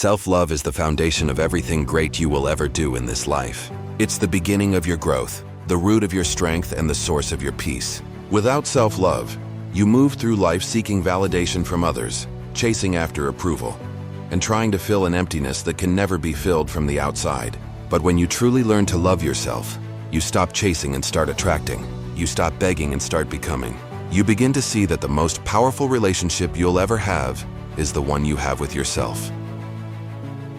Self-love is the foundation of everything great you will ever do in this life. It's the beginning of your growth, the root of your strength, and the source of your peace. Without self-love, you move through life seeking validation from others, chasing after approval, and trying to fill an emptiness that can never be filled from the outside. But when you truly learn to love yourself, you stop chasing and start attracting. You stop begging and start becoming. You begin to see that the most powerful relationship you'll ever have is the one you have with yourself.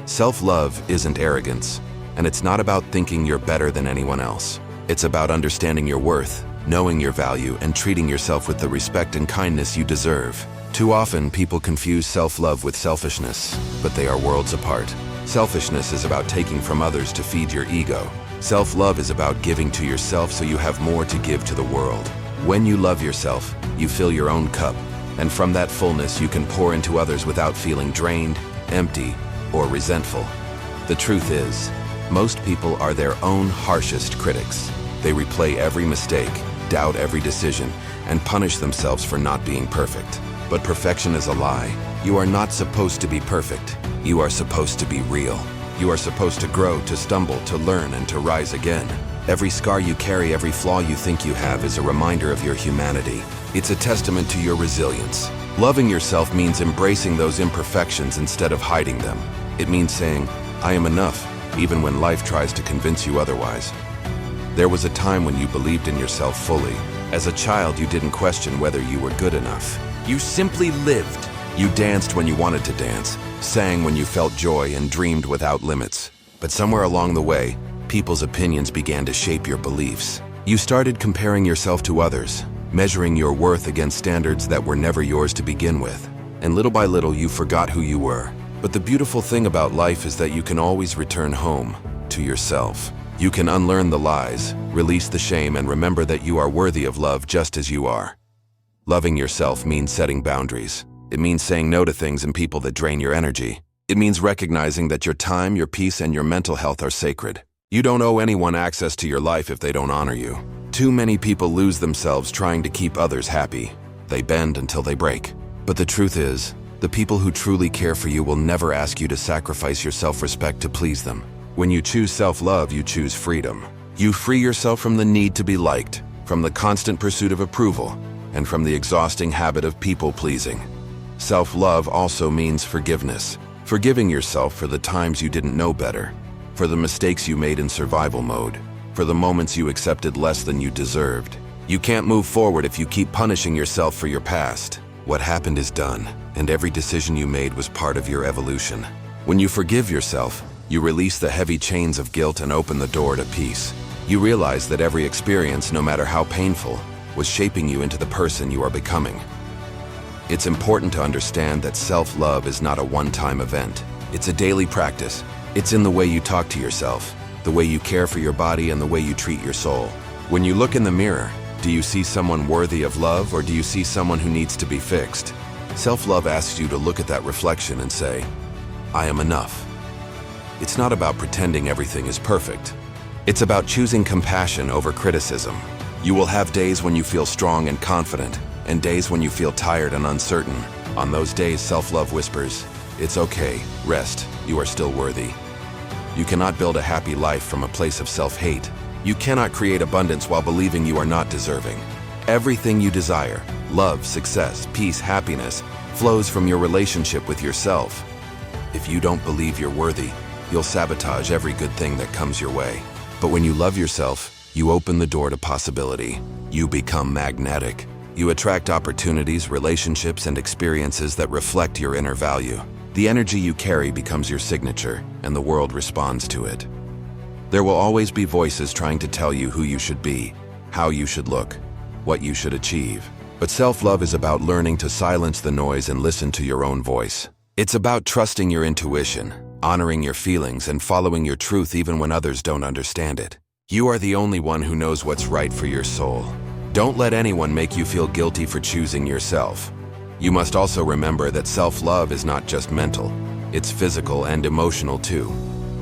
Self-love isn't arrogance, and it's not about thinking you're better than anyone else. It's about understanding your worth, knowing your value, and treating yourself with the respect and kindness you deserve. Too often, people confuse self-love with selfishness, but they are worlds apart. Selfishness is about taking from others to feed your ego. Self-love is about giving to yourself so you have more to give to the world. When you love yourself, you fill your own cup, and from that fullness you can pour into others without feeling drained, empty, or resentful. The truth is, most people are their own harshest critics. They replay every mistake, doubt every decision, and punish themselves for not being perfect. But perfection is a lie. You are not supposed to be perfect. You are supposed to be real. You are supposed to grow, to stumble, to learn, and to rise again. Every scar you carry, every flaw you think you have is a reminder of your humanity. It's a testament to your resilience. Loving yourself means embracing those imperfections instead of hiding them. It means saying, I am enough, even when life tries to convince you otherwise. There was a time when you believed in yourself fully. As a child, you didn't question whether you were good enough. You simply lived. You danced when you wanted to dance, sang when you felt joy, and dreamed without limits. But somewhere along the way, people's opinions began to shape your beliefs. You started comparing yourself to others, measuring your worth against standards that were never yours to begin with. And little by little, you forgot who you were. But the beautiful thing about life is that you can always return home to yourself. You can unlearn the lies, release the shame, and remember that you are worthy of love just as you are. Loving yourself means setting boundaries. It means saying no to things and people that drain your energy. It means recognizing that your time, your peace, and your mental health are sacred. You don't owe anyone access to your life if they don't honor you. Too many people lose themselves trying to keep others happy. They bend until they break. But the truth is, the people who truly care for you will never ask you to sacrifice your self-respect to please them. When you choose self-love, you choose freedom. You free yourself from the need to be liked, from the constant pursuit of approval, and from the exhausting habit of people-pleasing. Self-love also means forgiveness. Forgiving yourself for the times you didn't know better, for the mistakes you made in survival mode, for the moments you accepted less than you deserved. You can't move forward if you keep punishing yourself for your past. What happened is done, and every decision you made was part of your evolution. When you forgive yourself, you release the heavy chains of guilt and open the door to peace. You realize that every experience, no matter how painful, was shaping you into the person you are becoming. It's important to understand that self-love is not a one-time event. It's a daily practice. It's in the way you talk to yourself, the way you care for your body, and the way you treat your soul. When you look in the mirror, do you see someone worthy of love, or do you see someone who needs to be fixed? Self-love asks you to look at that reflection and say, I am enough. It's not about pretending everything is perfect. It's about choosing compassion over criticism. You will have days when you feel strong and confident, and days when you feel tired and uncertain. On those days, self-love whispers, it's okay, rest, you are still worthy. You cannot build a happy life from a place of self-hate. You cannot create abundance while believing you are not deserving. Everything you desire, love, success, peace, happiness, flows from your relationship with yourself. If you don't believe you're worthy, you'll sabotage every good thing that comes your way. But when you love yourself, you open the door to possibility. You become magnetic. You attract opportunities, relationships, and experiences that reflect your inner value. The energy you carry becomes your signature, and the world responds to it. There will always be voices trying to tell you who you should be, how you should look, what you should achieve. But self-love is about learning to silence the noise and listen to your own voice. It's about trusting your intuition, honoring your feelings, and following your truth even when others don't understand it. You are the only one who knows what's right for your soul. Don't let anyone make you feel guilty for choosing yourself. You must also remember that self-love is not just mental, it's physical and emotional too.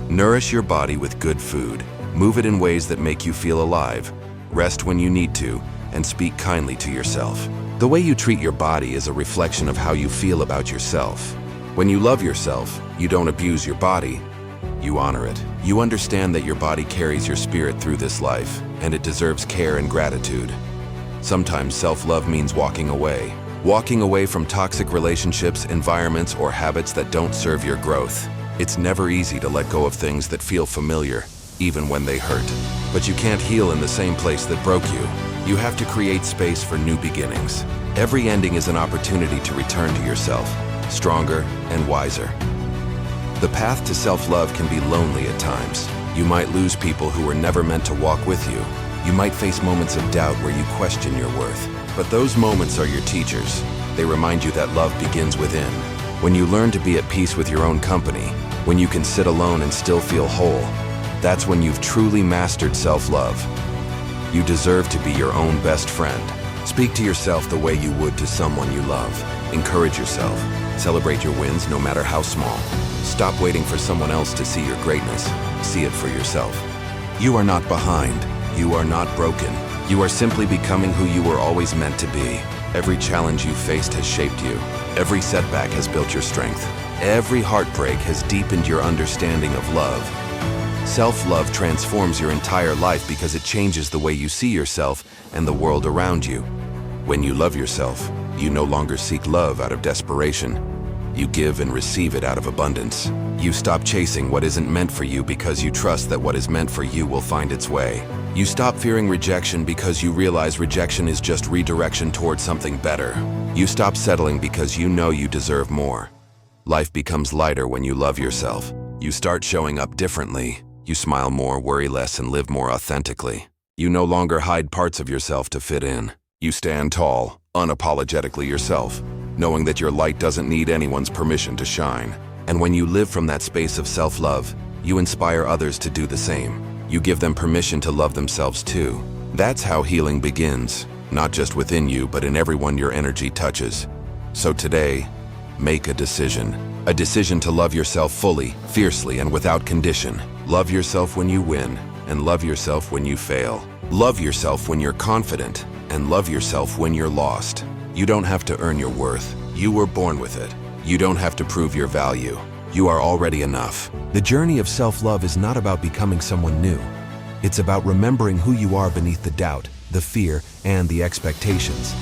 Nourish your body with good food, move it in ways that make you feel alive, rest when you need to, and speak kindly to yourself. The way you treat your body is a reflection of how you feel about yourself. When you love yourself, You don't abuse your body, you honor it. You understand that your body carries your spirit through this life, and it deserves care and gratitude. Sometimes self-love means walking away. Walking away from toxic relationships, environments, or habits that don't serve your growth. It's never easy to let go of things that feel familiar, even when they hurt. But you can't heal in the same place that broke you. You have to create space for new beginnings. Every ending is an opportunity to return to yourself, stronger and wiser. The path to self-love can be lonely at times. You might lose people who were never meant to walk with you. You might face moments of doubt where you question your worth. But those moments are your teachers. They remind you that love begins within. When you learn to be at peace with your own company, when you can sit alone and still feel whole, that's when you've truly mastered self-love. You deserve to be your own best friend. Speak to yourself the way you would to someone you love. Encourage yourself. Celebrate your wins, no matter how small. Stop waiting for someone else to see your greatness. See it for yourself. You are not behind. You are not broken. You are simply becoming who you were always meant to be. Every challenge you faced has shaped you. Every setback has built your strength. Every heartbreak has deepened your understanding of love. Self-love transforms your entire life because it changes the way you see yourself and the world around you. When you love yourself, you no longer seek love out of desperation. You give and receive it out of abundance. You stop chasing what isn't meant for you because you trust that what is meant for you will find its way. You stop fearing rejection because you realize rejection is just redirection towards something better. You stop settling because you know you deserve more. Life becomes lighter when you love yourself. You start showing up differently. You smile more, worry less, and live more authentically. You no longer hide parts of yourself to fit in. You stand tall, unapologetically yourself, knowing that your light doesn't need anyone's permission to shine. And when you live from that space of self-love, you inspire others to do the same. You give them permission to love themselves too. That's how healing begins, not just within you, but in everyone your energy touches. So today, make a decision to love yourself fully, fiercely, and without condition. Love yourself when you win, and love yourself when you fail. Love yourself when you're confident, and love yourself when you're lost. You don't have to earn your worth. You were born with it. You don't have to prove your value. You are already enough. The journey of self-love is not about becoming someone new. It's about remembering who you are beneath the doubt, the fear, and the expectations.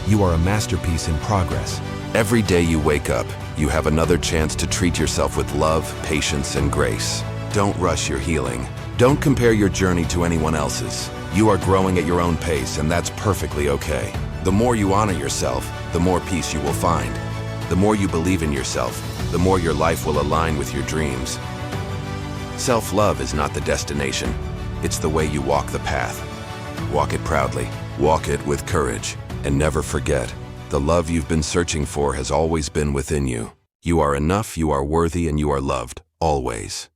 You are a masterpiece in progress. Every day you wake up, you have another chance to treat yourself with love, patience, and grace. Don't rush your healing. Don't compare your journey to anyone else's. You are growing at your own pace, and that's perfectly okay. The more you honor yourself, the more peace you will find. The more you believe in yourself, the more your life will align with your dreams. Self-love is not the destination. It's the way you walk the path. Walk it proudly, walk it with courage, and never forget, the love you've been searching for has always been within you. You are enough, you are worthy, and you are loved, always.